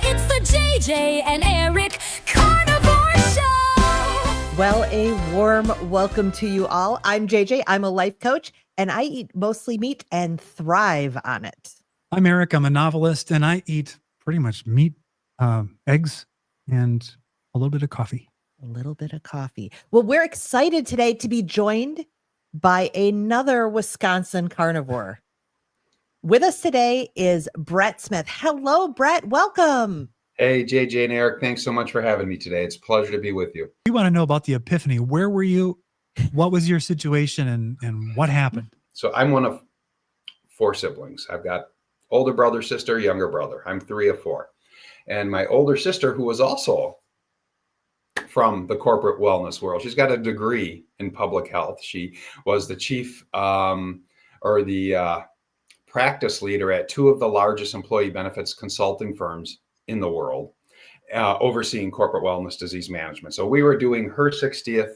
It's the JJ and Eric Carnivore Show. Well, a warm welcome to you all. I'm JJ. I'm a life coach, and I eat mostly meat and thrive on it. I'm Eric. I'm a novelist, and I eat pretty much meat, eggs, and a little bit of coffee. A little bit of coffee. Well, we're excited today to be joined by another Wisconsin carnivore. With us today is Brett Smith. Hello, Brett. Welcome. Hey, JJ and Eric. Thanks so much for having me today. It's a pleasure to be with you. We want to know about the epiphany. Where were you? What was your situation, and what happened? So I'm one of 4 siblings. I've got older brother, sister, younger brother. I'm 3 of 4. And my older sister, who was also from the corporate wellness world, she's got a degree in public health. She was the chief practice leader at 2 of the largest employee benefits consulting firms in the world, overseeing corporate wellness disease management. So we were doing her 60th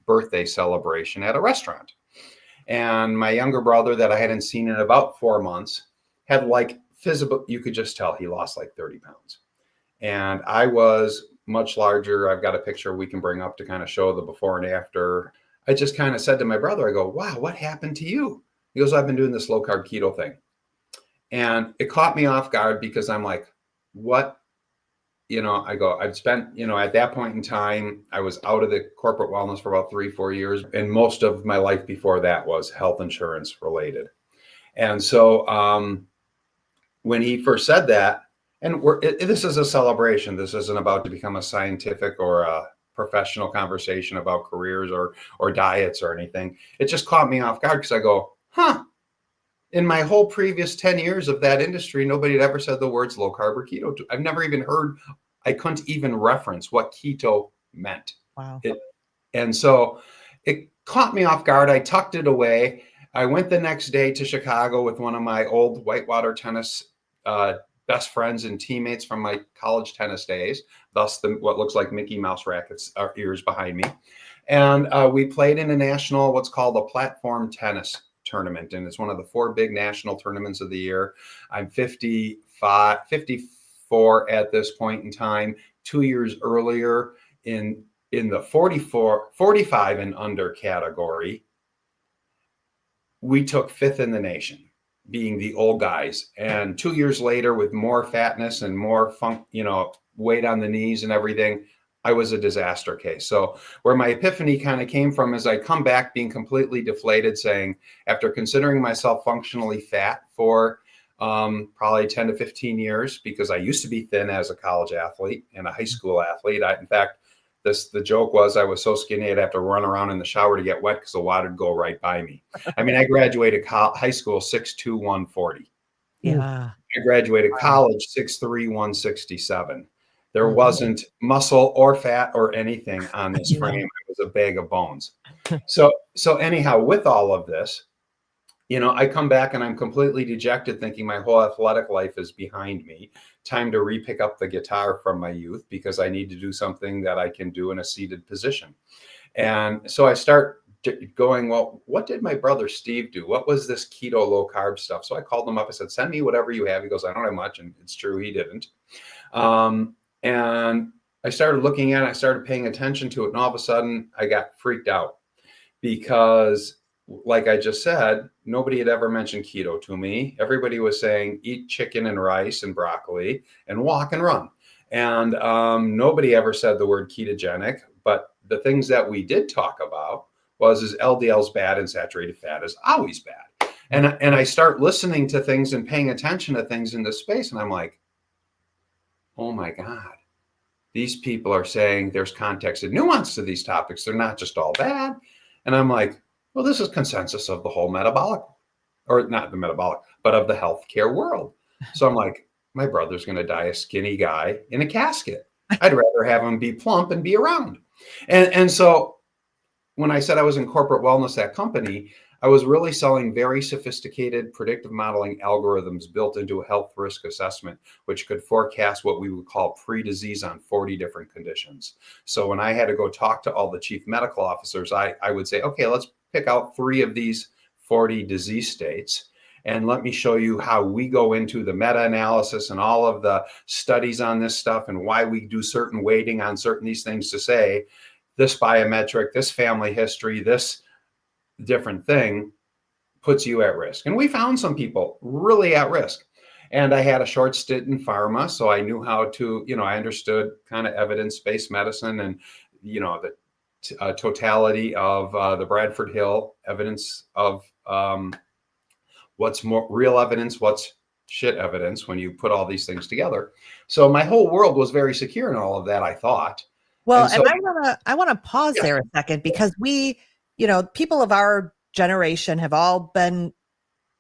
birthday celebration at a restaurant. And my younger brother, that I hadn't seen in about 4 months, had like physical, you could just tell he lost like 30 pounds. And I was much larger. I've got a picture we can bring up to kind of show the before and after. I just kind of said to my brother, I go, wow, what happened to you? He goes, I've been doing this low carb keto thing. And it caught me off guard because I'm like, what? I'd spent, at that point in time, I was out of the corporate wellness for about 3-4 years. And most of my life before that was health insurance related. And so when he first said that, and this is a celebration. This isn't about to become a scientific or a professional conversation about careers or diets or anything. It just caught me off guard because I go, in my whole previous 10 years of that industry, nobody had ever said the words low carb or keto. I've never even heard, I couldn't even reference what keto meant. Wow. And so it caught me off guard. I tucked it away. I went the next day to Chicago with one of my old whitewater tennis best friends and teammates from my college tennis days, thus what looks like Mickey Mouse rackets are ears behind me. And we played in a national, what's called a platform tennis tournament. And it's one of the 4 big national tournaments of the year. I'm 54 at this point in time. 2 years earlier in the 45 and under category, we took 5th in the nation, being the old guys. And 2 years later, with more fatness and more weight on the knees and everything, I was a disaster case. So where my epiphany kind of came from is I come back being completely deflated, saying, after considering myself functionally fat for probably 10 to 15 years, because I used to be thin as a college athlete and a high school athlete. In fact, the joke was I was so skinny I'd have to run around in the shower to get wet because the water would go right by me. I mean, I graduated high school 6'2", 140. Yeah. I graduated college 6'3", 167. There wasn't muscle or fat or anything on this frame. It was a bag of bones. So anyhow, with all of this, I come back and I'm completely dejected, thinking my whole athletic life is behind me. Time to re-pick up the guitar from my youth because I need to do something that I can do in a seated position. And so I start going, well, what did my brother Steve do? What was this keto low carb stuff? So I called him up. I said, send me whatever you have. He goes, I don't have much. And it's true, he didn't. And I started looking at it, I started paying attention to it. And all of a sudden I got freaked out because, like I just said, nobody had ever mentioned keto to me. Everybody was saying, eat chicken and rice and broccoli and walk and run. And nobody ever said the word ketogenic. But the things that we did talk about is LDL is bad and saturated fat is always bad. And I start listening to things and paying attention to things in this space. And I'm like, oh my God, these people are saying there's context and nuance to these topics. They're not just all bad. And I'm like, well, this is consensus of the whole metabolic, or not the metabolic, but of the healthcare world. So I'm like, my brother's going to die a skinny guy in a casket. I'd rather have him be plump and be around. And so when I said I was in corporate wellness, that company, I was really selling very sophisticated predictive modeling algorithms built into a health risk assessment, which could forecast what we would call pre-disease on 40 different conditions. So when I had to go talk to all the chief medical officers, I would say, okay, let's pick out 3 of these 40 disease states And let me show you how we go into the meta-analysis and all of the studies on this stuff and why we do certain weighting on certain these things to say this biometric, this family history, this different thing puts you at risk. And we found some people really at risk. And I had a short stint in pharma, so I knew how to, I understood kind of evidence-based medicine and, the totality of the Bradford Hill evidence of what's more real evidence, what's shit evidence when you put all these things together. So my whole world was very secure in all of that, I thought. Well, so, I want to pause there a second, because we, people of our generation have all been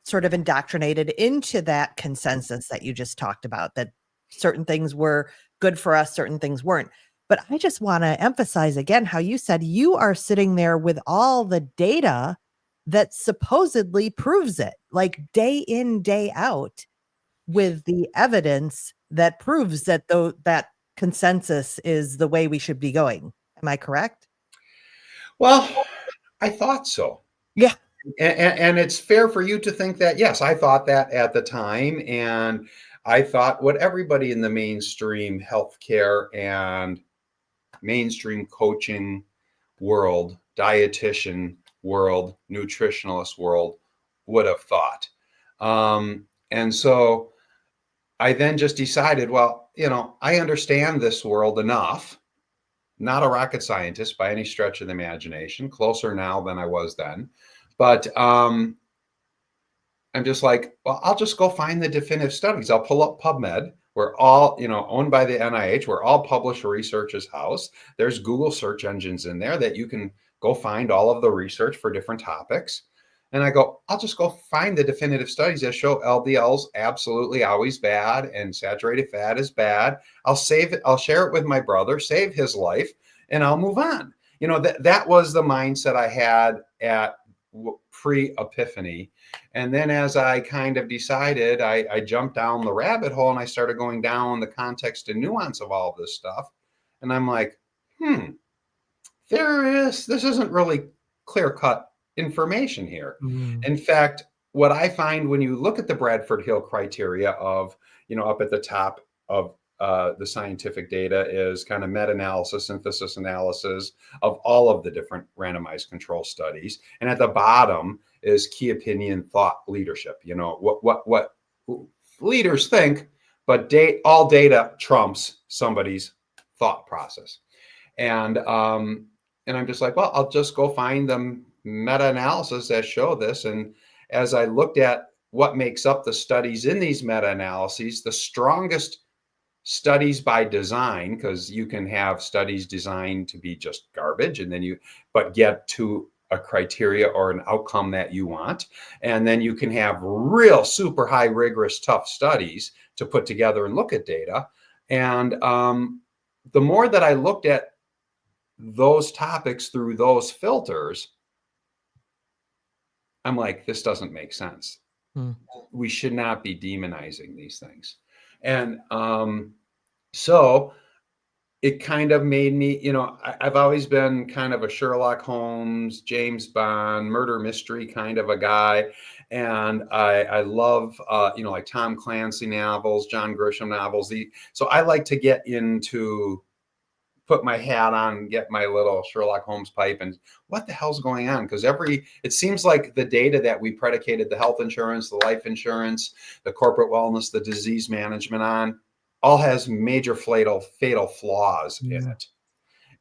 sort of indoctrinated into that consensus that you just talked about, that certain things were good for us, certain things weren't. But I just want to emphasize again how you said you are sitting there with all the data that supposedly proves it, like day in, day out, with the evidence that proves that that consensus is the way we should be going. Am I correct? well, I thought so. Yeah. And it's fair for you to think that, yes, I thought that at the time. And I thought what everybody in the mainstream healthcare and mainstream coaching world, dietitian world, nutritionalist world would have thought. And so I then just decided, well, I understand this world enough. Not a rocket scientist by any stretch of the imagination, closer now than I was then. But I'm just like, well, I'll just go find the definitive studies. I'll pull up PubMed. We're all, owned by the NIH. We're all published research's house. There's Google search engines in there that you can go find all of the research for different topics. And I go, I'll just go find the definitive studies that show LDL's absolutely always bad and saturated fat is bad. I'll save it. I'll share it with my brother, save his life, and I'll move on. That was the mindset I had at pre-epiphany. And then as I kind of decided, I jumped down the rabbit hole and I started going down the context and nuance of all of this stuff. And I'm like, this isn't really clear-cut information here. In fact, what I find when you look at the Bradford Hill criteria of, up at the top of the scientific data is kind of meta-analysis, synthesis analysis of all of the different randomized control studies. And at the bottom is key opinion thought leadership, what leaders think, but all data trumps somebody's thought process. And I'm just like, well, I'll just go find the meta-analysis that show this. And as I looked at what makes up the studies in these meta-analyses, the strongest studies by design, because you can have studies designed to be just garbage and then but get to a criteria or an outcome that you want. And then you can have real super high rigorous tough studies to put together and look at data. And the more that I looked at those topics through those filters, I'm like, this doesn't make sense. We should not be demonizing these things. And so it kind of made me, I've always been kind of a Sherlock Holmes, James Bond, murder mystery kind of a guy. And I love, like Tom Clancy novels, John Grisham novels. So I like to get into, put my hat on, get my little Sherlock Holmes pipe and what the hell's going on? Because it seems like the data that we predicated the health insurance, the life insurance, the corporate wellness, the disease management on, all has major fatal flaws in it.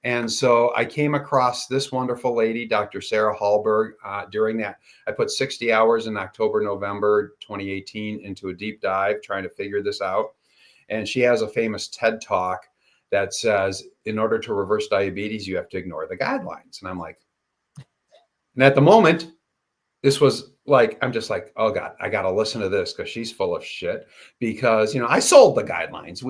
And so I came across this wonderful lady, Dr. Sarah Hallberg, during that. I put 60 hours in October, November 2018 into a deep dive trying to figure this out. And she has a famous TED Talk that says, in order to reverse diabetes, you have to ignore the guidelines. And I'm like, and at the moment, this was like, I'm just like, oh God, I got to listen to this because she's full of shit. Because, I sold the guidelines,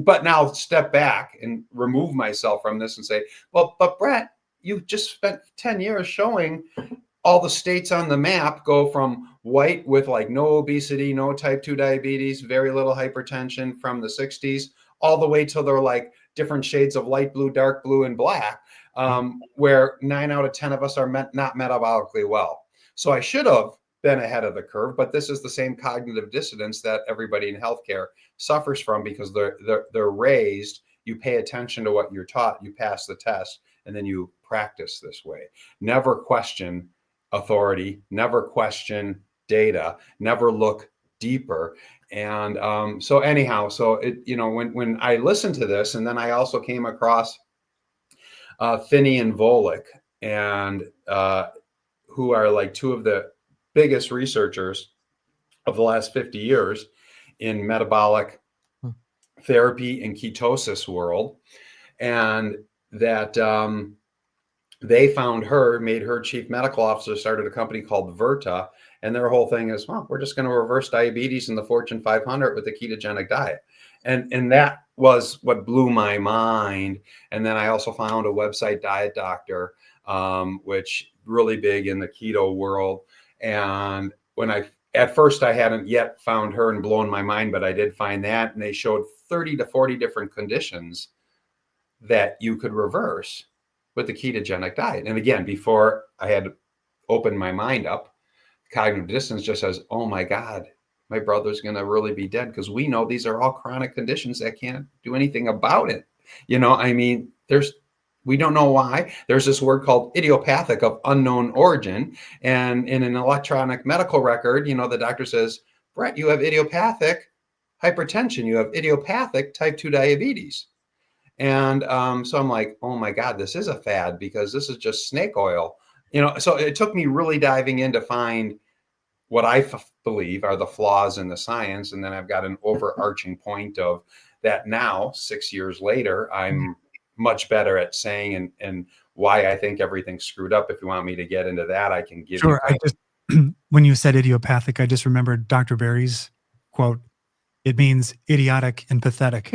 but now step back and remove myself from this and say, well, but Brett, you just spent 10 years showing all the states on the map go from white with like no obesity, no type 2 diabetes, very little hypertension from the 60s, all the way till they're like different shades of light blue, dark blue, and black, where 9 out of 10 of us are not metabolically well. So I should have been ahead of the curve, but this is the same cognitive dissonance that everybody in healthcare suffers from, because they're raised. You pay attention to what you're taught, you pass the test, and then you practice this way. Never question authority, never question data, never look deeper. And so anyhow, so it, when I listened to this, and then I also came across Finney and Volek, and who are like two of the biggest researchers of the last 50 years in metabolic therapy and ketosis world. And that they found her, made her chief medical officer, started a company called Virta. And their whole thing is, well, we're just going to reverse diabetes in the Fortune 500 with a ketogenic diet. And that was what blew my mind. And then I also found a website, Diet Doctor, which really big in the keto world. And at first I hadn't yet found her and blown my mind, but I did find that. And they showed 30 to 40 different conditions that you could reverse with the ketogenic diet. And again, before I had opened my mind up, cognitive dissonance just says, oh my God, my brother's going to really be dead, because we know these are all chronic conditions that can't do anything about it. We don't know why. There's this word called idiopathic, of unknown origin. And in an electronic medical record, the doctor says, Brett, you have idiopathic hypertension. You have idiopathic type 2 diabetes. And so I'm like, oh my God, this is a fad, because this is just snake oil. So it took me really diving in to find what I believe are the flaws in the science. And then I've got an overarching point of that now, 6 years later, I'm much better at saying and why I think everything's screwed up. If you want me to get into that, I can give Sure. you. When you said idiopathic, I just remembered Dr. Berry's quote. It means idiotic and pathetic.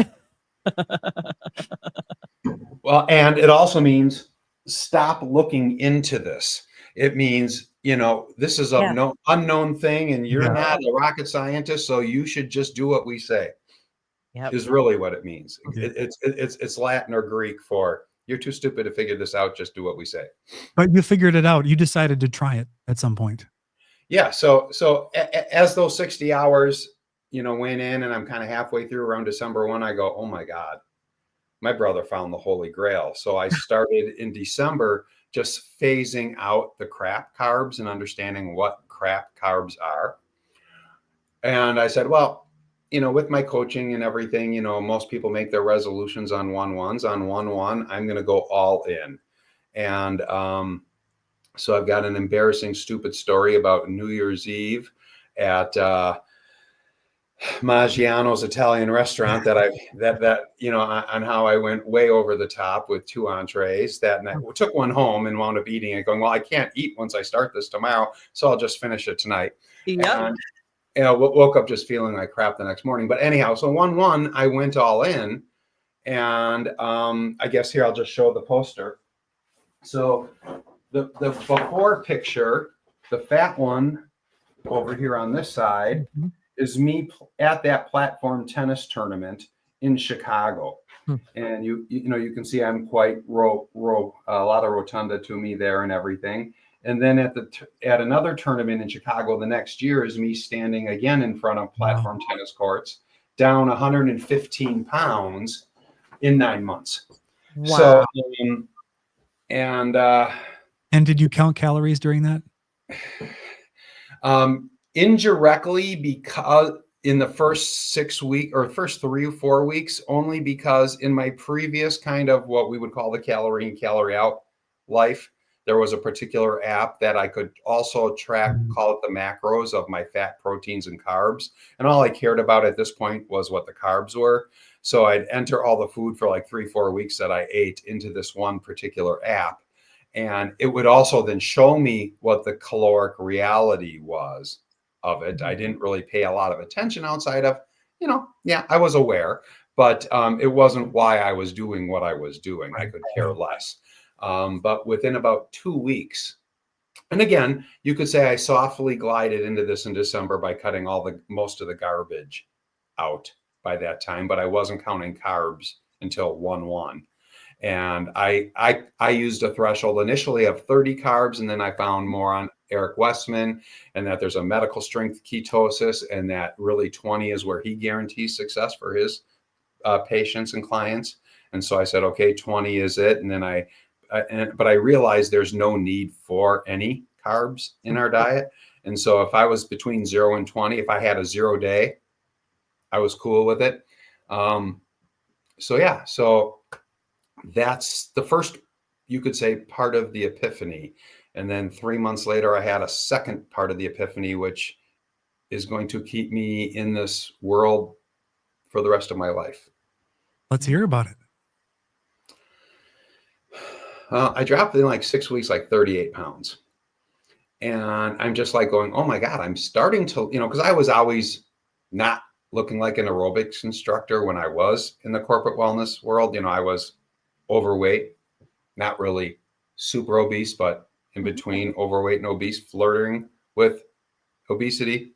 Well, and it also means stop looking into this. It means, this is a no unknown thing, and you're not a rocket scientist, so you should just do what we say. Yep. Is really what it means. Okay. It's Latin or Greek for you're too stupid to figure this out. Just do what we say. But you figured it out. You decided to try it at some point. Yeah. So as those 60 hours, went in, and I'm kind of halfway through around December 1, I go, oh my God, my brother found the Holy Grail. So I started in December just phasing out the crap carbs and understanding what crap carbs are. And I said, well, with my coaching and everything, most people make their resolutions on 1-1s. On 1-1, I'm going to go all in. And so I've got an embarrassing, stupid story about New Year's Eve at Maggiano's Italian restaurant on how I went way over the top with 2 entrees that night. We took one home and wound up eating it, going, well, I can't eat once I start this tomorrow, so I'll just finish it tonight. Yep. And woke up just feeling like crap the next morning. But anyhow, so 1-1, I went all in. And I guess here I'll just show the poster. So the before picture, the fat one over here on this side, is me at that platform tennis tournament in Chicago. And you can see I'm quite a lot of rotunda to me there and everything. And then at another tournament in Chicago the next year is me standing again in front of platform tennis courts, down 115 pounds in 9 months. Wow. So, and did you count calories during that? Indirectly, because in the first 6 weeks or first 3 or 4 weeks, only because in my previous kind of what we would call the calorie in, calorie out life, there was a particular app that I could also track, call it the macros of my fat, proteins, and carbs. And all I cared about at this point was what the carbs were. So I'd enter all the food for like 3-4 weeks that I ate into this one particular app. And it would also then show me what the caloric reality was of it. I didn't really pay a lot of attention outside of, I was aware, but it wasn't why I was doing what I was doing. I could care less. But within about 2 weeks, and again, you could say I softly glided into this in December by cutting most of the garbage out by that time, but I wasn't counting carbs until 1-1. And I used a threshold initially of 30 carbs, and then I found more Eric Westman, and that there's a medical strength ketosis, and that really 20 is where he guarantees success for his patients and clients. And so I said, okay, 20 is it. And then but I realized there's no need for any carbs in our diet. And so if I was between 0 and 20, if I had a 0 day, I was cool with it. So that's the first, you could say, part of the epiphany. And then 3 months later, I had a second part of the epiphany, which is going to keep me in this world for the rest of my life. Let's hear about it. I dropped in like 6 weeks, like 38 pounds. And I'm just like going, oh my God, I'm starting to, because I was always not looking like an aerobics instructor when I was in the corporate wellness world. I was overweight, not really super obese, but in between overweight and obese, flirting with obesity.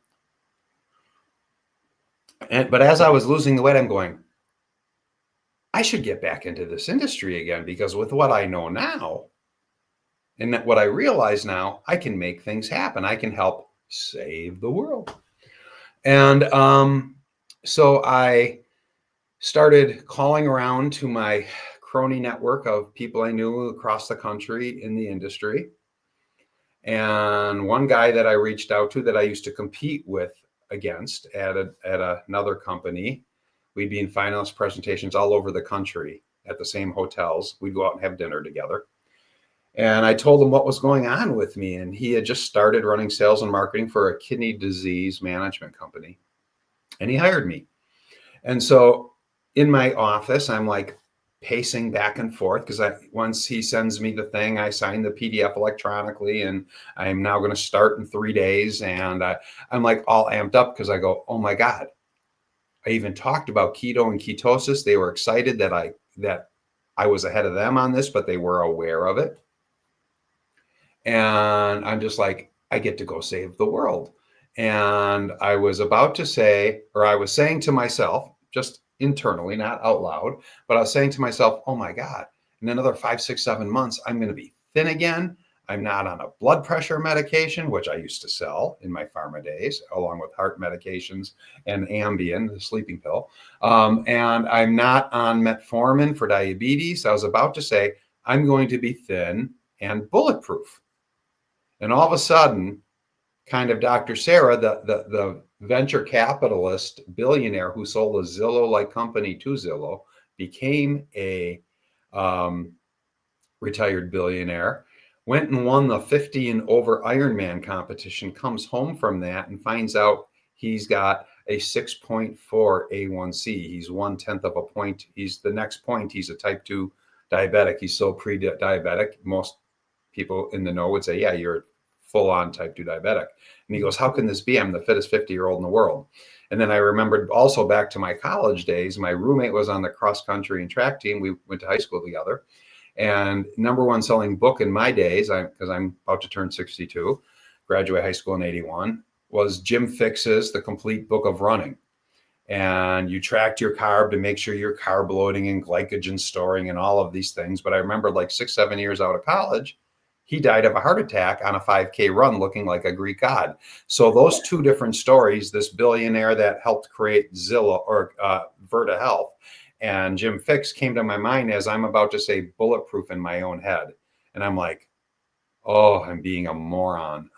But as I was losing the weight, I'm going, I should get back into this industry again, because with what I know now and what I realize now, I can make things happen. I can help save the world. And so I started calling around to my crony network of people I knew across the country in the industry. And one guy that I reached out to that I used to compete against at another company, we'd be in finalist presentations all over the country at the same hotels. We'd go out and have dinner together. And I told him what was going on with me. And he had just started running sales and marketing for a kidney disease management company. And he hired me. And so in my office, I'm like pacing back and forth, because once he sends me the thing, I sign the PDF electronically, and I'm now going to start in 3 days. And I'm like all amped up, because I go, oh my God. I even talked about keto and ketosis. They were excited that I was ahead of them on this, but they were aware of it. And I'm just like, I get to go save the world. And I was about to say, or I was saying to myself, just internally, not out loud, but I was saying to myself, oh my God, in another 5, 6, 7 months, I'm going to be thin again. I'm not on a blood pressure medication, which I used to sell in my pharma days, along with heart medications and Ambien, the sleeping pill. And I'm not on metformin for diabetes. I was about to say, I'm going to be thin and bulletproof. And all of a sudden, kind of Dr. Sarah, the venture capitalist billionaire who sold a Zillow-like company to Zillow, became a retired billionaire, went and won the 50 and over Ironman competition, comes home from that and finds out he's got a 6.4 A1C. He's 1/10 of a point. He's the next point. He's a type 2 diabetic. He's so pre-diabetic. Most people in the know would say, yeah, you're full-on type 2 diabetic. And he goes, how can this be? I'm the fittest 50-year-old in the world. And then I remembered also back to my college days, my roommate was on the cross country and track team. We went to high school together. And #1 selling book in my days, because I'm about to turn 62, graduate high school in 81, was Jim Fixx's The Complete Book of Running. And you tracked your carb to make sure you're carb loading and glycogen storing and all of these things. But I remember like 6, 7 years out of college, he died of a heart attack on a 5K run looking like a Greek god. So those two different stories, this billionaire that helped create Zillow or Virta Health, and Jim Fixx, came to my mind as I'm about to say bulletproof in my own head. And I'm like, oh, I'm being a moron.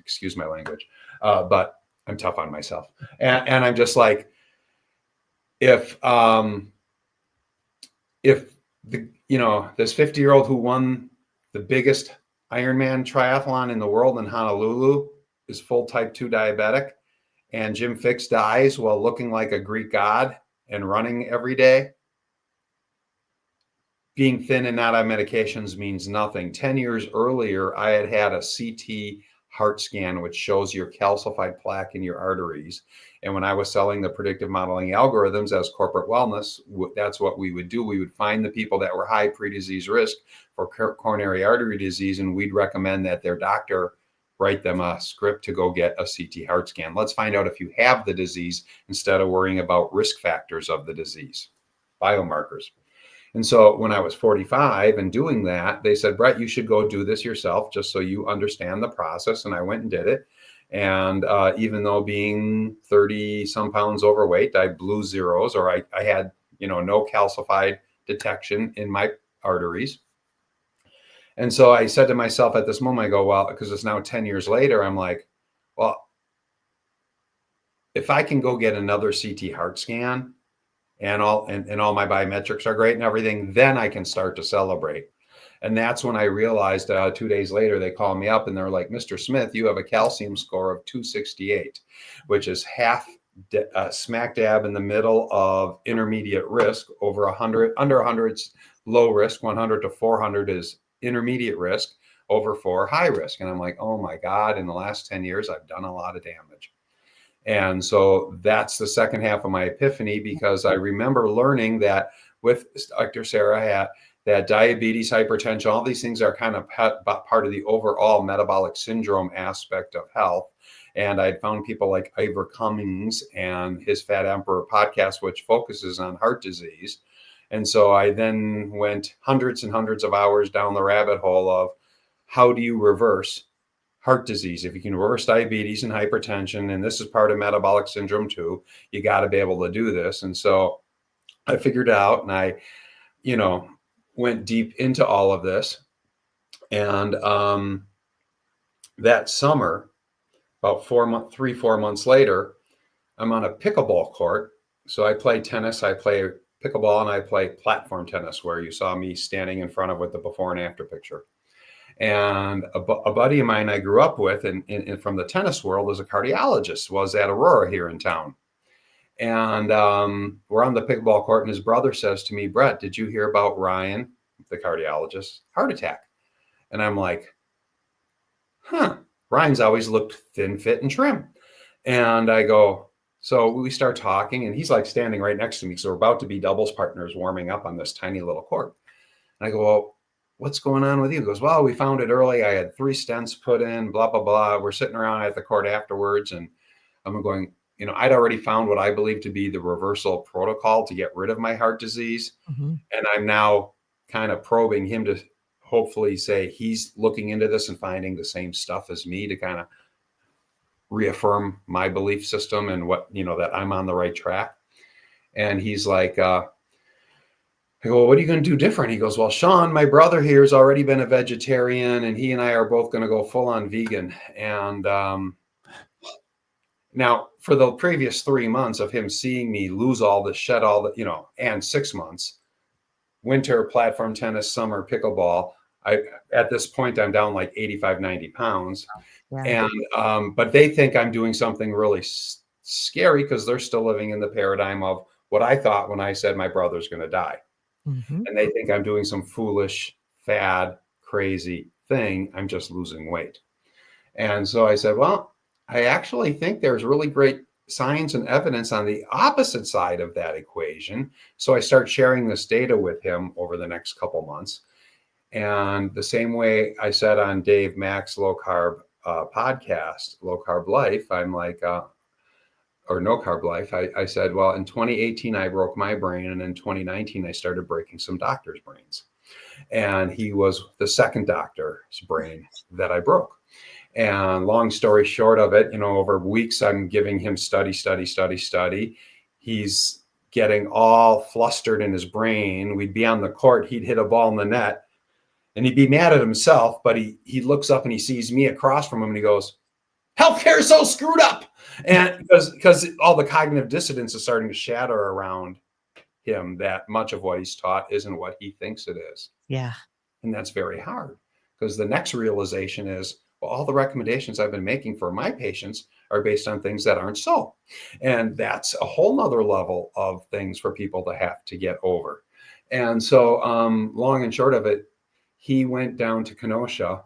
Excuse my language. But I'm tough on myself. And I'm just like, if this 50-year-old who won the biggest Ironman triathlon in the world in Honolulu is full type 2 diabetic, and Jim Fixx dies while looking like a Greek god and running every day, being thin and not on medications means nothing. 10 years earlier, I had had a CT heart scan, which shows your calcified plaque in your arteries. And when I was selling the predictive modeling algorithms as corporate wellness, that's what we would do. We would find the people that were high pre-disease risk for coronary artery disease, and we'd recommend that their doctor write them a script to go get a CT heart scan. Let's find out if you have the disease instead of worrying about risk factors of the disease, biomarkers. And so when I was 45 and doing that, they said, Brett, you should go do this yourself just so you understand the process. And I went and did it. And even though being 30 some pounds overweight, I blew zeros, or I had, no calcified detection in my arteries. And so I said to myself at this moment, I go, well, because it's now 10 years later, I'm like, well, if I can go get another CT heart scan and all my biometrics are great and everything, then I can start to celebrate. And that's when I realized 2 days later, they called me up and they're like, Mr. Smith, you have a calcium score of 268, which is smack dab in the middle of intermediate risk. Over 100, under 100's low risk, 100 to 400 is intermediate risk, over 4 high risk. And I'm like, oh my God, in the last 10 years, I've done a lot of damage. And so that's the second half of my epiphany, because I remember learning that with Dr. Sarah, that diabetes, hypertension, all these things are kind of part of the overall metabolic syndrome aspect of health. And I'd found people like Ivor Cummings and his Fat Emperor podcast, which focuses on heart disease. And so I then went hundreds and hundreds of hours down the rabbit hole of how do you reverse heart disease? If you can reverse diabetes and hypertension, and this is part of metabolic syndrome too, you got to be able to do this. And so I figured it out, and I, went deep into all of this. And that summer, about 4 months later, I'm on a pickleball court. So I play tennis, I play pickleball, and I play platform tennis, where you saw me standing in front of with the before and after picture. And a buddy of mine I grew up with and from the tennis world is a cardiologist, was at Aurora here in town. And we're on the pickleball court, and his brother says to me, Brett, did you hear about Ryan, the cardiologist, heart attack? And I'm like, Ryan's always looked thin, fit, and trim. And I go, so we start talking, and he's like standing right next to me. So we're about to be doubles partners warming up on this tiny little court. And I go, well, what's going on with you? He goes, well, we found it early. I had 3 stents put in, blah, blah, blah. We're sitting around at the court afterwards. And I'm going, I'd already found what I believe to be the reversal protocol to get rid of my heart disease. Mm-hmm. And I'm now kind of probing him to hopefully say he's looking into this and finding the same stuff as me to kind of reaffirm my belief system and what, that I'm on the right track. And he's like, I go, well, what are you going to do different? He goes, well, Sean, my brother here has already been a vegetarian, and he and I are both going to go full on vegan. And now for the previous 3 months of him seeing me lose all the, shed all the, and 6 months, winter platform tennis, summer pickleball, at this point, I'm down like 85, 90 pounds. Yeah. And, but they think I'm doing something really scary because they're still living in the paradigm of what I thought when I said my brother's going to die. Mm-hmm. And they think I'm doing some foolish, fad, crazy thing. I'm just losing weight. And so I said, well, I actually think there's really great science and evidence on the opposite side of that equation. So I start sharing this data with him over the next couple months. And the same way I said on Dave Mack's low carb podcast, Low Carb Life, I'm like, or No Carb Life, I said, well, in 2018, I broke my brain. And in 2019, I started breaking some doctors' brains. And he was the second doctor's brain that I broke. And long story short of it, over weeks, I'm giving him study. He's getting all flustered in his brain. We'd be on the court. He'd hit a ball in the net and he'd be mad at himself. But he looks up and he sees me across from him and he goes, healthcare is so screwed up. And because all the cognitive dissonance is starting to shatter around him, that much of what he's taught isn't what he thinks it is. Yeah. And that's very hard, because the next realization is, well, all the recommendations I've been making for my patients are based on things that aren't so. And that's a whole nother level of things for people to have to get over. And so long and short of it, he went down to Kenosha.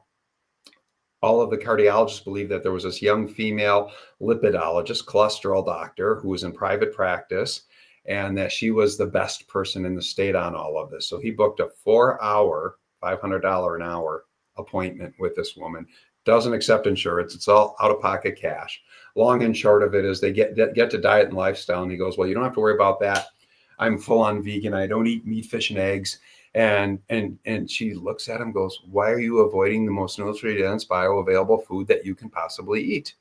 All of the cardiologists believe that there was this young female lipidologist, cholesterol doctor, who was in private practice, and that she was the best person in the state on all of this. So he booked a 4-hour, $500 an hour appointment with this woman. Doesn't accept insurance. It's all out-of-pocket cash. Long and short of it is they get to diet and lifestyle. And he goes, well, you don't have to worry about that. I'm full on vegan. I don't eat meat, fish, and eggs. And she looks at him, goes, why are you avoiding the most nutrient-dense bioavailable food that you can possibly eat?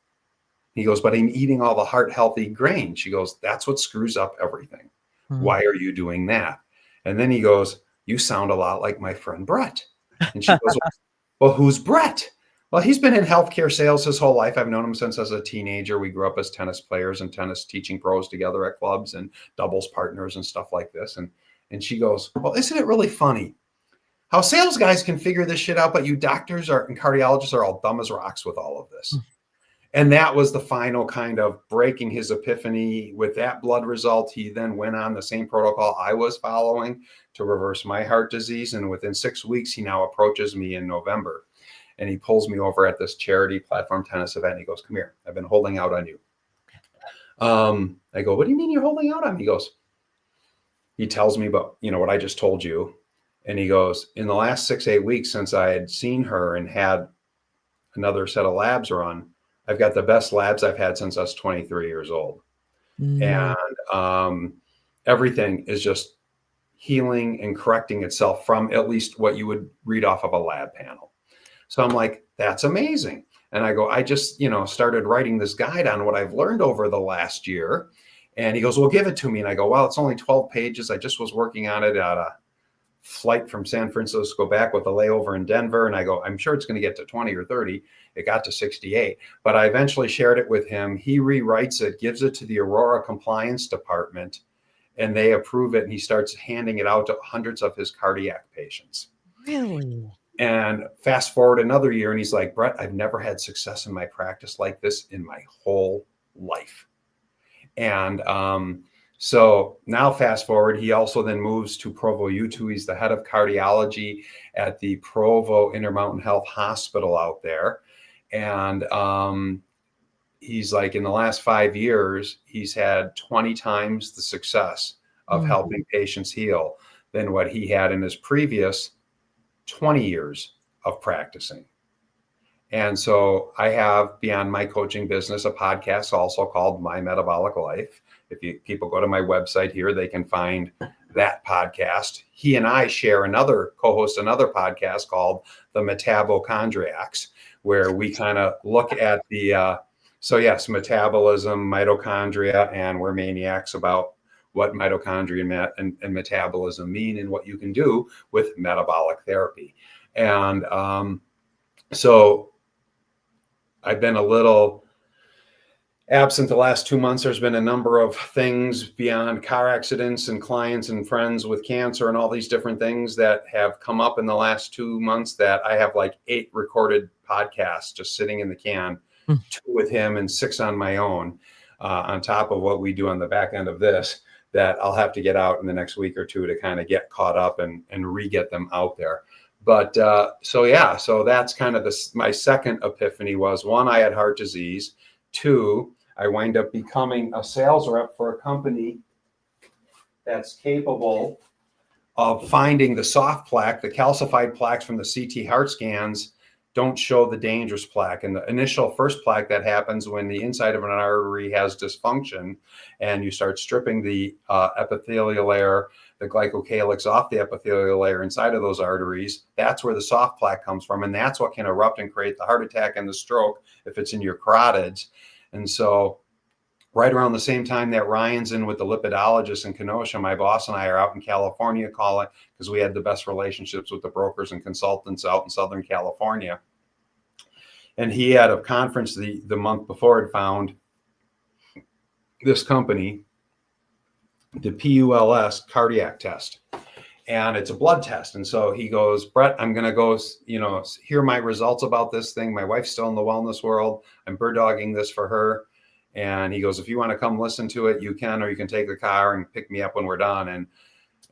He goes, but I'm eating all the heart healthy grain. She goes, that's what screws up everything. Why are you doing that? And then he goes, you sound a lot like my friend Brett. And she goes, well, who's Brett? Well, he's been in healthcare sales his whole life. I've known him since as a teenager. We grew up as tennis players and tennis teaching pros together at clubs and doubles partners and stuff like this. And she goes, well, isn't it really funny how sales guys can figure this shit out, but you doctors and cardiologists are all dumb as rocks with all of this. And that was the final kind of breaking his epiphany. With that blood result, he then went on the same protocol I was following to reverse my heart disease. And within 6 weeks, he now approaches me in November. And he pulls me over at this charity platform tennis event. And he goes, come here. I've been holding out on you. I go, what do you mean you're holding out on me? He tells me about, what I just told you. And he goes, in the last 6-8 weeks since I had seen her and had another set of labs run, I've got the best labs I've had since I was 23 years old. And everything is just healing and correcting itself from at least what you would read off of a lab panel. So I'm like, that's amazing. And I go, I just, started writing this guide on what I've learned over the last year. And he goes, well, give it to me. And I go, well, it's only 12 pages. I just was working on it at a flight from San Francisco back with a layover in Denver. And I go, I'm sure it's going to get to 20 or 30. It got to 68, but I eventually shared it with him. He rewrites it, gives it to the Aurora compliance department, and they approve it. And he starts handing it out to hundreds of his cardiac patients. Really? And fast forward another year, and he's like, Brett, I've never had success in my practice like this in my whole life. And so now fast forward, he also then moves to Provo, Utah. He's the head of cardiology at the Provo Intermountain Health Hospital out there. And he's like, in the last 5 years, he's had 20 times the success of helping patients heal than what he had in his previous 20 years of practicing. And so I have, beyond my coaching business, a podcast also called My Metabolic Life. If people go to my website here, they can find that podcast. He and I co-host another podcast called The Metabochondriacs, where we kind of look at metabolism, mitochondria, and we're maniacs about what mitochondria and metabolism mean and what you can do with metabolic therapy. And so I've been a little absent the last 2 months. There's been a number of things beyond car accidents and clients and friends with cancer and all these different things that have come up in the last 2 months that I have like 8 recorded podcasts just sitting in the can, 2 with him and 6 on my own, on top of what we do on the back end of this, that I'll have to get out in the next week or 2 to kind of get caught up and re-get them out there. But so that's kind of my second epiphany was, 1, I had heart disease. 2, I wind up becoming a sales rep for a company that's capable of finding the soft plaque. The calcified plaques from the CT heart scans don't show the dangerous plaque. And the initial first plaque that happens when the inside of an artery has dysfunction and you start stripping the epithelial layer, the glycocalyx off the epithelial layer inside of those arteries, that's where the soft plaque comes from. And that's what can erupt and create the heart attack and the stroke if it's in your carotids. And so right around the same time that Ryan's in with the lipidologist in Kenosha, my boss and I are out in California calling, because we had the best relationships with the brokers and consultants out in Southern California. And he had a conference the month before had found this company, the PULS cardiac test. And it's a blood test. And so he goes, Brett, I'm going to go, hear my results about this thing. My wife's still in the wellness world. I'm bird dogging this for her. And he goes, if you want to come listen to it, you can, or you can take the car and pick me up when we're done.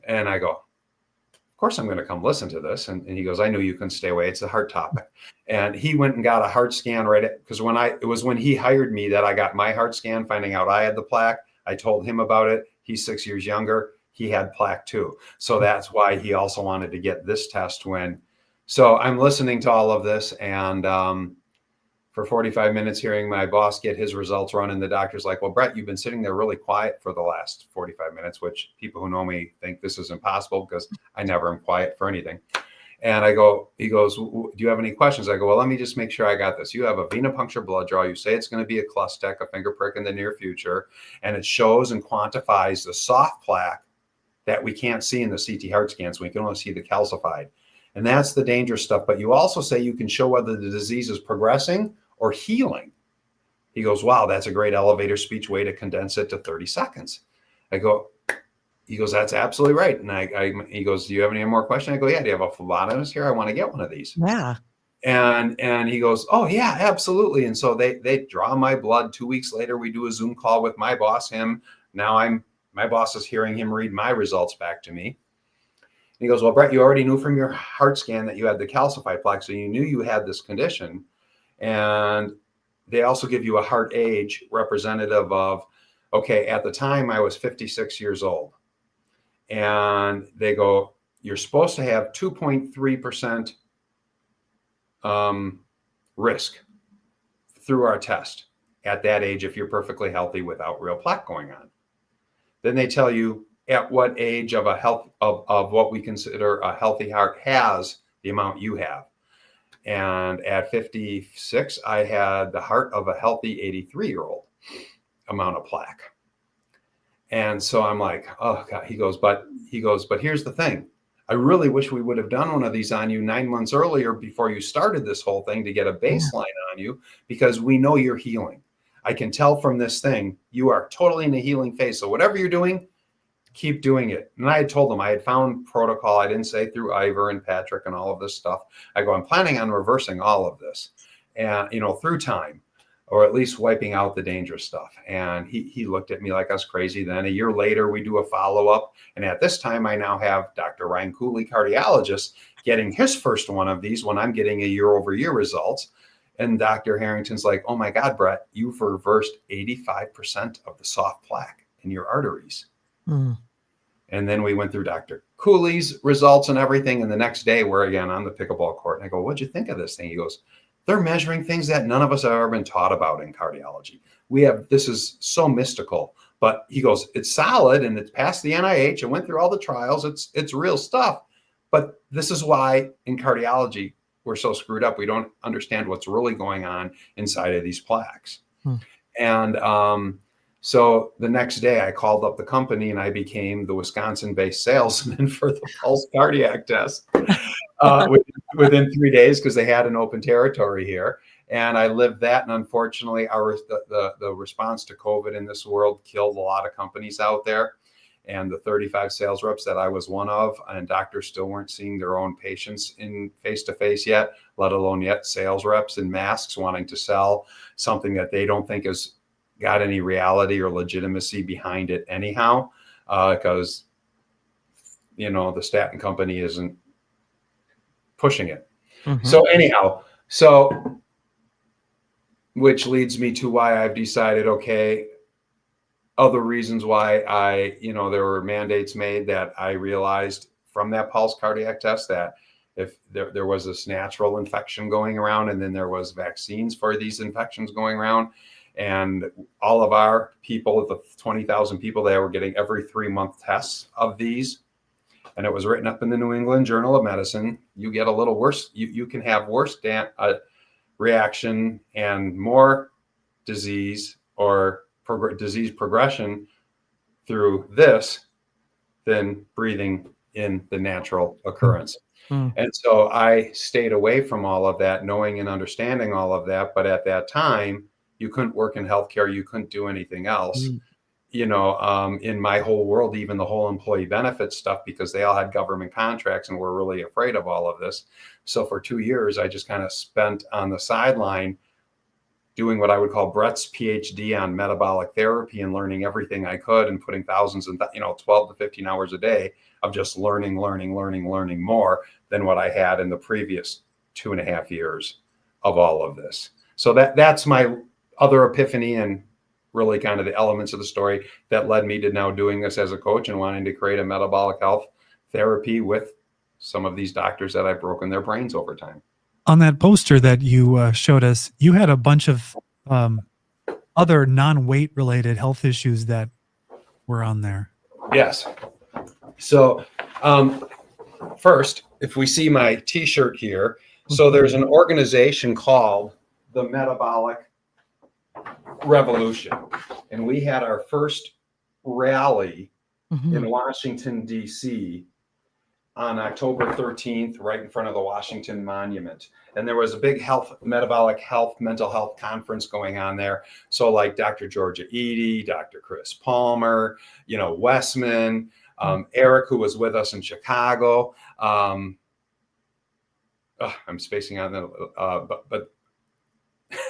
And I go, of course I'm going to come listen to this. And he goes, I knew you couldn't stay away. It's a heart topic. And he went and got a heart scan because it was when he hired me that I got my heart scan, finding out I had the plaque. I told him about it. He's 6 years younger. He had plaque too. So that's why he also wanted to get this test so I'm listening to all of this. And for 45 minutes hearing my boss get his results run. And the doctor's like, well, Brett, you've been sitting there really quiet for the last 45 minutes, which people who know me think this is impossible because I never am quiet for anything. And he goes, do you have any questions? I go, well, let me just make sure I got this. You have a venipuncture blood draw. You say it's going to be a clustech, a finger prick in the near future. And it shows and quantifies the soft plaque that we can't see in the CT heart scans. We can only see the calcified. And that's the dangerous stuff. But you also say you can show whether the disease is progressing or healing. He goes, wow, that's a great elevator speech way to condense it to 30 seconds. He goes, that's absolutely right. And he goes, do you have any more questions? I go, yeah, do you have a phlebotomist here? I want to get one of these. Yeah. And he goes, oh yeah, absolutely. And so they draw my blood. 2 weeks later, we do a Zoom call with my boss, him. Now my boss is hearing him read my results back to me. And he goes, well, Brett, you already knew from your heart scan that you had the calcified plaque. So you knew you had this condition. And they also give you a heart age representative of, okay, at the time I was 56 years old. And they go, you're supposed to have 2.3% risk through our test at that age if you're perfectly healthy without real plaque going on. Then they tell you at what age of what we consider a healthy heart has the amount you have. And at 56, I had the heart of a healthy 83-year-old amount of plaque. And so I'm like, oh God, he goes, but here's the thing. I really wish we would have done one of these on you 9 months earlier before you started this whole thing to get a baseline on you, because we know you're healing. I can tell from this thing, you are totally in the healing phase. So whatever you're doing, keep doing it. And I had told them I had found protocol. I didn't say through Ivor and Patrick and all of this stuff. I go, I'm planning on reversing all of this and, through time, or at least wiping out the dangerous stuff. And he looked at me like I was crazy. Then a year later, we do a follow-up. And at this time, I now have Dr. Ryan Cooley, cardiologist, getting his first one of these when I'm getting a year-over-year results. And Dr. Harrington's like, oh my God, Brett, you've reversed 85% of the soft plaque in your arteries. Mm. And then we went through Dr. Cooley's results and everything. And the next day we're again on the pickleball court. And I go, what'd you think of this thing? He goes, they're measuring things that none of us have ever been taught about in cardiology. This is so mystical, but he goes, it's solid and it's passed the NIH and went through all the trials. It's real stuff. But this is why in cardiology, we're so screwed up. We don't understand what's really going on inside of these plaques. And so the next day I called up the company and I became the Wisconsin-based salesman for the pulse cardiac test within 3 days because they had an open territory here. And I lived that. And unfortunately, the response to COVID in this world killed a lot of companies out there. And the 35 sales reps that I was one of, and doctors still weren't seeing their own patients in face-to-face yet, let alone yet sales reps in masks wanting to sell something that they don't think has got any reality or legitimacy behind it anyhow, because, the statin company isn't pushing it. Mm-hmm. So anyhow, which leads me to why I've decided, okay, other reasons why there were mandates made that I realized from that pulse cardiac test that if there was this natural infection going around and then there was vaccines for these infections going around, and all of our people, the 20,000 people, they were getting every 3-month tests of these. And it was written up in the New England Journal of Medicine. You get a little worse. You can have worse reaction and more disease or disease progression through this than breathing in the natural occurrence. Mm. And so I stayed away from all of that, knowing and understanding all of that. But at that time, you couldn't work in healthcare. You couldn't do anything else, in my whole world, even the whole employee benefits stuff, because they all had government contracts and were really afraid of all of this. So for 2 years, I just kind of spent on the sideline doing what I would call Brett's PhD on metabolic therapy and learning everything I could and putting thousands and 12 to 15 hours a day of just learning more than what I had in the previous 2.5 years of all of this. So that's my other epiphany and really kind of the elements of the story that led me to now doing this as a coach and wanting to create a metabolic health therapy with some of these doctors that I've broken their brains over time. on that poster that you showed us, you had a bunch of other non-weight related health issues that were on there. Yes. So, first, if we see my T-shirt here, so there's an organization called the Metabolic Revolution, and we had our first rally in Washington, D.C. on October 13th, right in front of the Washington Monument. And there was a big metabolic health, mental health conference going on there. So like Dr. Georgia Eady, Dr. Chris Palmer, Westman, Eric, who was with us in Chicago. I'm spacing on that, but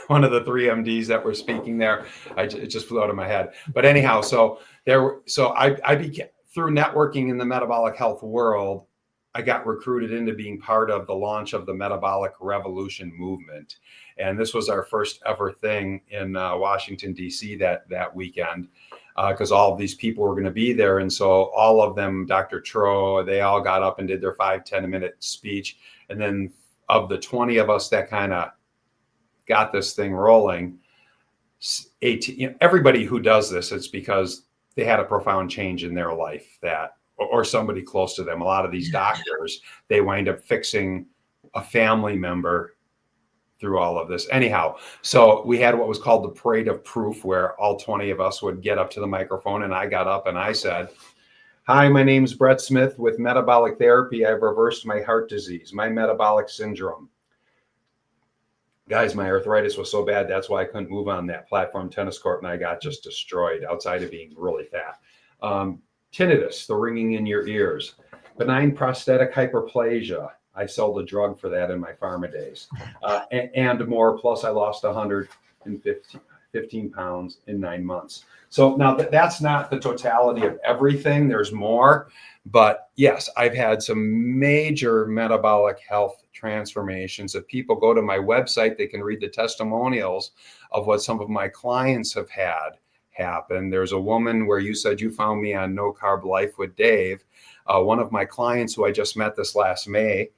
one of the 3 MDs that were speaking there, it just flew out of my head. But anyhow, I became, through networking in the metabolic health world, I got recruited into being part of the launch of the Metabolic Revolution movement. And this was our first ever thing in Washington, D.C. that weekend, because all of these people were going to be there. And so all of them, Dr. Tro, they all got up and did their 5-10 minute speech. And then of the 20 of us that kind of got this thing rolling, 18, everybody who does this, it's because they had a profound change in their life or somebody close to them. A lot of these doctors, they wind up fixing a family member through all of this. Anyhow, so we had what was called the Parade of Proof, where all 20 of us would get up to the microphone, and I got up and I said, "Hi, my name's Brett Smith. With metabolic therapy, I've reversed my heart disease, my metabolic syndrome. Guys, my arthritis was so bad, that's why I couldn't move on that platform tennis court, and I got just destroyed outside of being really fat. Tinnitus, the ringing in your ears, benign prosthetic hyperplasia. I sold a drug for that in my pharma days, and more. Plus, I lost 115 pounds in 9 months. So now that's not the totality of everything. There's more. But yes, I've had some major metabolic health transformations. If people go to my website, they can read the testimonials of what some of my clients have had happen. There's a woman where you said you found me on No Carb Life with Dave. One of my clients who I just met this last May,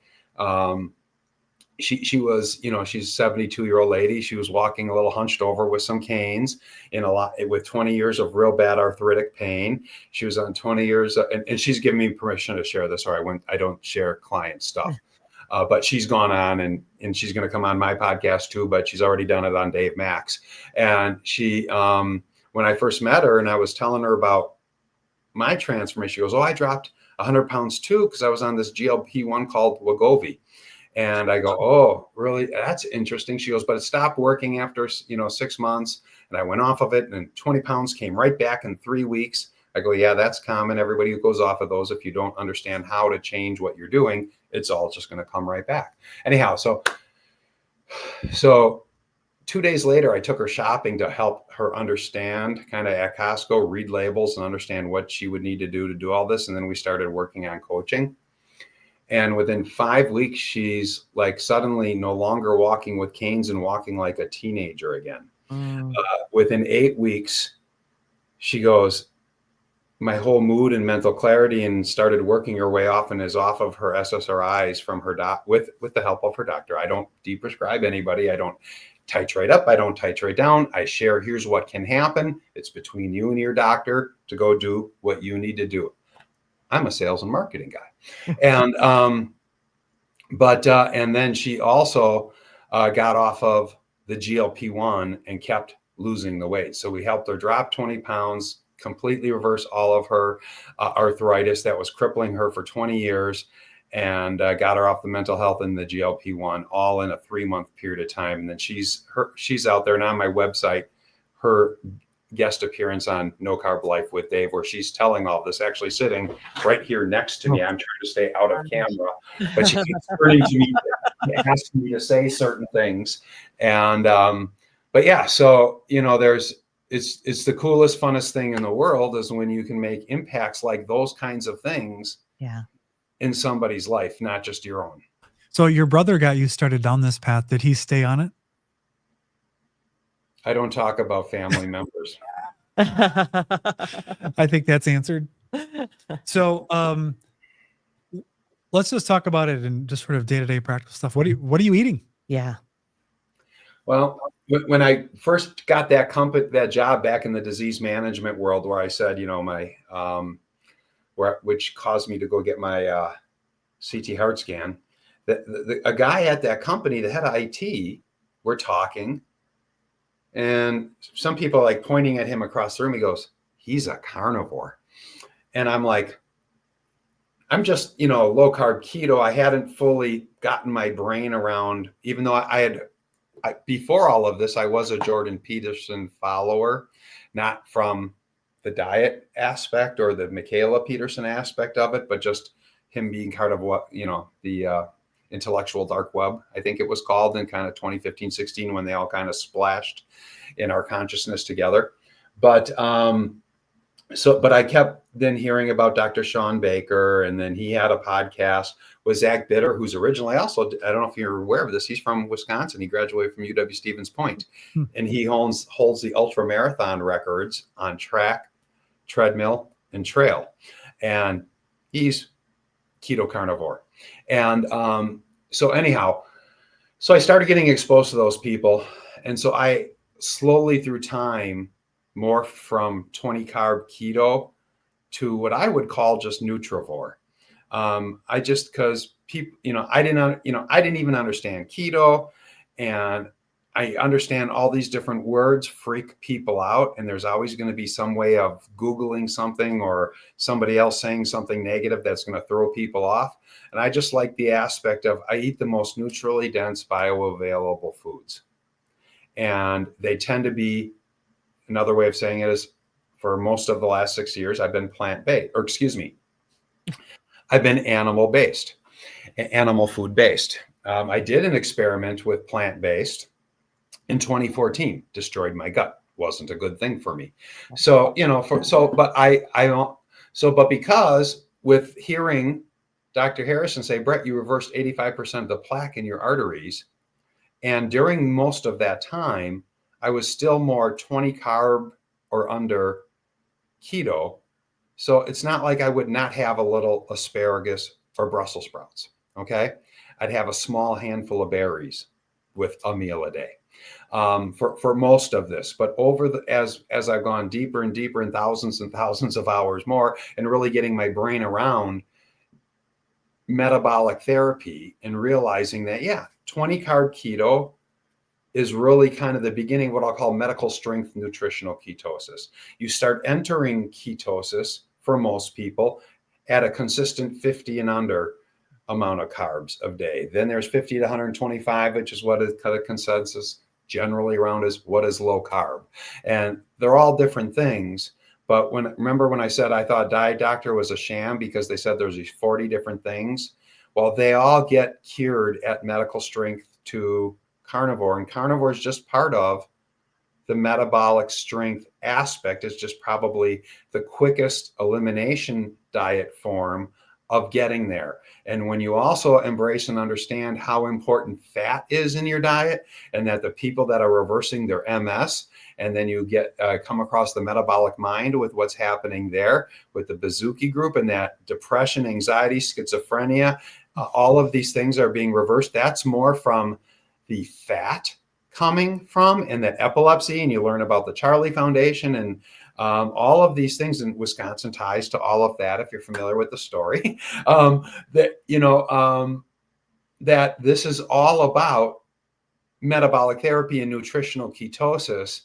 she was, she's a 72-year-old lady. She was walking a little hunched over with some canes with 20 years of real bad arthritic pain. She was on 20 years, and she's given me permission to share this, or I don't share client stuff. But she's gone on and she's going to come on my podcast too, but she's already done it on Dave Max. And she, when I first met her and I was telling her about my transformation, she goes, "Oh, I dropped 100 pounds too, because I was on this GLP-1 called Wegovy." And I go, "Oh, really? That's interesting." She goes, "But it stopped working after, 6 months. And I went off of it, and 20 pounds came right back in 3 weeks." I go, "Yeah, that's common. Everybody who goes off of those, if you don't understand how to change what you're doing, it's all just going to come right back." Anyhow, so 2 days later, I took her shopping to help her understand, kind of at Costco, read labels and understand what she would need to do all this. And then we started working on coaching. And within 5 weeks, she's like suddenly no longer walking with canes and walking like a teenager again. Within 8 weeks, she goes, my whole mood and mental clarity, and started working her way off and is off of her SSRIs from her with the help of her doctor. I don't deprescribe anybody. I don't titrate up. I don't titrate down. I share, here's what can happen. It's between you and your doctor to go do what you need to do. I'm a sales and marketing guy. And, and then she also got off of the GLP-1 and kept losing the weight. So we helped her drop 20 pounds, completely reverse all of her arthritis that was crippling her for 20 years, and got her off the mental health and the GLP-1 all in a 3-month period of time. And then she's out there, and on my website, her guest appearance on No Carb Life with Dave, where she's telling all this, actually sitting right here next to me. I'm trying to stay out of camera, but she keeps turning to me, asking me to say certain things. And, but yeah, so, it's the coolest, funnest thing in the world is when you can make impacts like those kinds of things in somebody's life, not just your own. So your brother got you started down this path. Did he stay on it? I don't talk about family members. I think that's answered. So let's just talk about it and just sort of day-to-day practical stuff. What are you eating? Yeah. Well, when I first got that job back in the disease management world, where I said, my which caused me to go get my CT heart scan, a guy at that company, the head of IT, we're talking, and some people like pointing at him across the room. He goes, "He's a carnivore," and I'm like, I'm just, low carb keto. I hadn't fully gotten my brain around, even though before all of this, I was a Jordan Peterson follower, not from the diet aspect or the Michaela Peterson aspect of it, but just him being part of what, the intellectual dark web, I think it was called, in kind of 2015, 16, when they all kind of splashed in our consciousness together. But but I kept then hearing about Dr. Sean Baker, and then he had a podcast with Zach Bitter, who's originally also, I don't know if you're aware of this, he's from Wisconsin. He graduated from UW Stevens Point, and he holds the ultra marathon records on track, treadmill, and trail. And he's keto carnivore. And so I started getting exposed to those people. And so I slowly through time morphed from 20 carb keto to what I would call just nutrivore. Because people, I didn't even understand keto, and I understand all these different words freak people out, and there's always going to be some way of Googling something or somebody else saying something negative that's going to throw people off. And I just like the aspect of I eat the most neutrally dense bioavailable foods. And they tend to be, another way of saying it is, for most of the last 6 years, I've been I've been animal-based, animal food-based. I did an experiment with plant-based in 2014, destroyed my gut. Wasn't a good thing for me. So, but because with hearing Dr. Harrison say, "Brett, you reversed 85% of the plaque in your arteries." And during most of that time, I was still more 20 carb or under keto. So it's not like I would not have a little asparagus or Brussels sprouts. Okay. I'd have a small handful of berries with a meal a day for most of this. But as I've gone deeper and deeper and thousands of hours more, and really getting my brain around metabolic therapy and realizing that, 20 carb keto is really kind of the beginning of what I'll call medical strength nutritional ketosis. You start entering ketosis for most people at a consistent 50 and under amount of carbs a day. Then there's 50 to 125, which is what is kind of consensus generally around is what is low carb. And they're all different things. But remember when I said I thought Diet Doctor was a sham because they said there's these 40 different things? Well, they all get cured at medical strength to carnivore, and carnivore is just part of the metabolic strength aspect. It's just probably the quickest elimination diet form of getting there. And when you also embrace and understand how important fat is in your diet, and that the people that are reversing their MS, and then you come across the metabolic mind with what's happening there with the Bazooki group, and that depression, anxiety, schizophrenia, all of these things are being reversed. That's more from the fat coming from, and the epilepsy, and you learn about the Charlie Foundation and all of these things, in Wisconsin ties to all of that, if you're familiar with the story, that this is all about metabolic therapy and nutritional ketosis,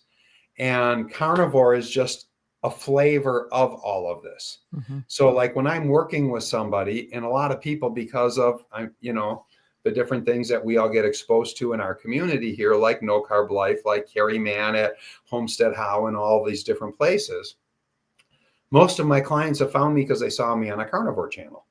and carnivore is just a flavor of all of this. Mm-hmm. So like when I'm working with somebody, and a lot of people, because of, the different things that we all get exposed to in our community here, like No Carb Life, like Carrie Mann at Homestead How, and all these different places. Most of my clients have found me because they saw me on a carnivore channel.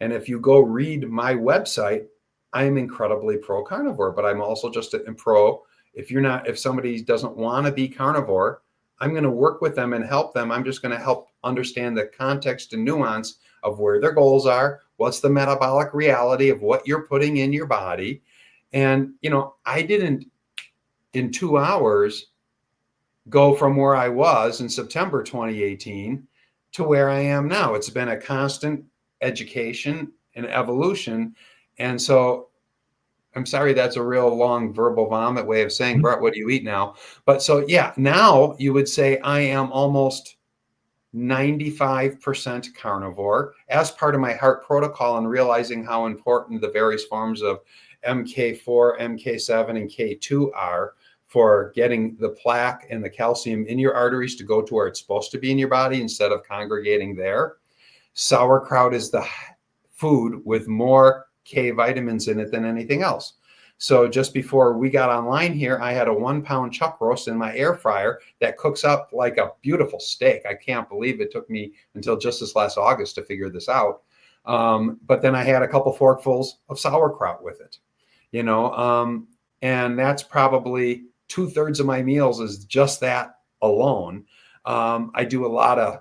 And if you go read my website, I am incredibly pro carnivore, but I'm also just pro. If somebody doesn't want to be carnivore, I'm going to work with them and help them. I'm just going to help understand the context and nuance of where their goals are. What's the metabolic reality of what you're putting in your body? And, I didn't in 2 hours go from where I was in September 2018 to where I am now. It's been a constant education and evolution. And so I'm sorry, that's a real long verbal vomit way of saying, Brett, what do you eat now? But so, yeah, now you would say I am almost 95% carnivore as part of my heart protocol, and realizing how important the various forms of MK4, MK7, and K2 are for getting the plaque and the calcium in your arteries to go to where it's supposed to be in your body instead of congregating there. Sauerkraut is the food with more K vitamins in it than anything else. So just before we got online here, I had a 1 pound chuck roast in my air fryer that cooks up like a beautiful steak. I can't believe it took me until just this last August to figure this out. But then I had a couple forkfuls of sauerkraut with it, and that's probably 2/3 of my meals is just that alone. I do a lot of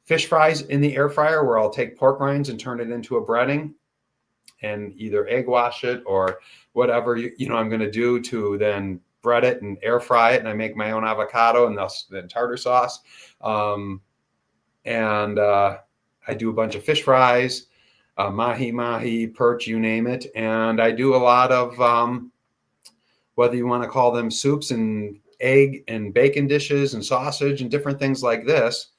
fish fries in the air fryer where I'll take pork rinds and turn it into a breading and either egg wash it or whatever I'm going to do to then bread it and air fry it. And I make my own avocado and then tartar sauce. And I do a bunch of fish fries, mahi, perch, you name it. And I do a lot of, whether you want to call them soups and egg and bacon dishes and sausage and different things like this.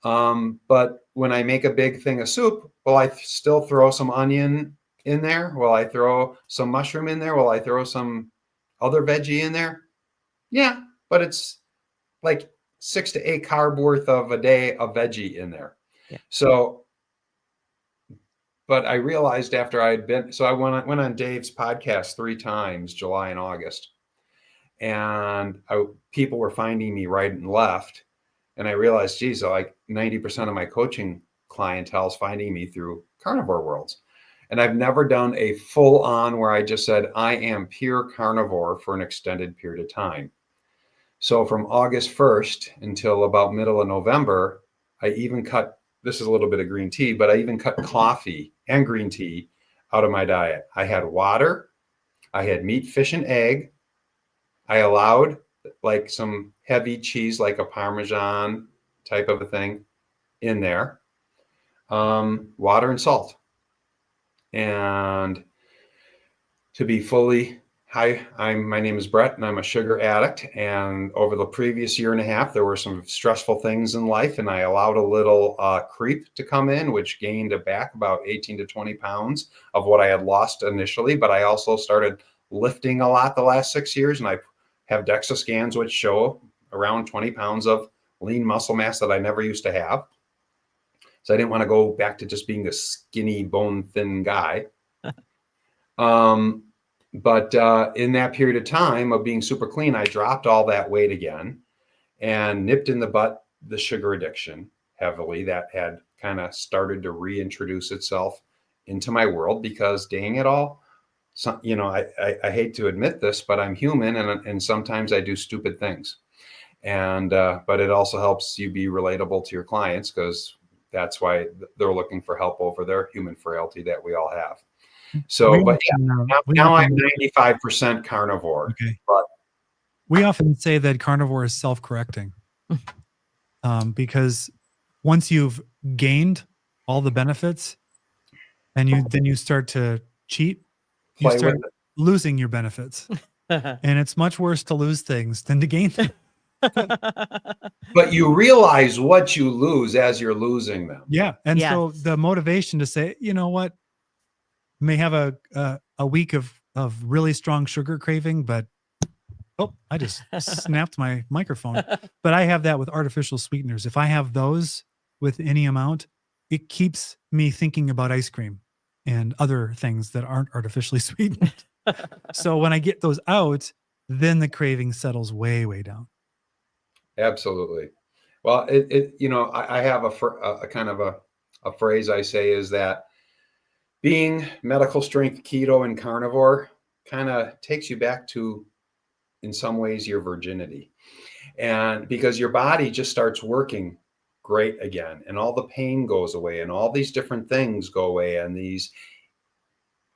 But when I make a big thing of soup, will I still throw some onion in there? Will I throw some mushroom in there? Will I throw some other veggie in there? Yeah, but it's like 6 to 8 carb worth of a day of veggie in there. Yeah. So, but I realized after I went on Dave's podcast 3 times, July and August, and people were finding me right and left. And I realized, geez, like 90% of my coaching clientele is finding me through Carnivore Worlds. And I've never done a full on where I just said, I am pure carnivore for an extended period of time. So from August 1st until about middle of November, I even cut, this is a little bit of green tea, but I even cut coffee and green tea out of my diet. I had water, I had meat, fish, and egg. I allowed like some heavy cheese, like a Parmesan type of a thing in there, water and salt. And to be fully hi, my name is Brett and I'm a sugar addict. And over the previous year and a half, there were some stressful things in life. And I allowed a little creep to come in, which gained back about 18 to 20 pounds of what I had lost initially. But I also started lifting a lot the last 6 years. And I have DEXA scans, which show around 20 pounds of lean muscle mass that I never used to have. So I didn't want to go back to just being a skinny, bone thin guy. But in that period of time of being super clean, I dropped all that weight again and nipped in the butt the sugar addiction heavily that had kind of started to reintroduce itself into my world because dang it all, I hate to admit this, but I'm human and sometimes I do stupid things. And but it also helps you be relatable to your clients because that's why they're looking for help over their human frailty that we all have. So, but yeah, now I'm 95% carnivore. Okay. But we often say that carnivore is self-correcting because once you've gained all the benefits and then you start to cheat, you start losing your benefits. And it's much worse to lose things than to gain them. But you realize what you lose as you're losing them. Yeah. And so the motivation to say, you know what, may have a week of really strong sugar craving, but I just snapped my microphone. But I have that with artificial sweeteners. If I have those with any amount, it keeps me thinking about ice cream and other things that aren't artificially sweetened. So when I get those out, then the craving settles way, way down. Absolutely. Well, I have a kind of a phrase I say is that being medical strength keto and carnivore kind of takes you back to, in some ways, your virginity. And because your body just starts working great again and all the pain goes away and all these different things go away and these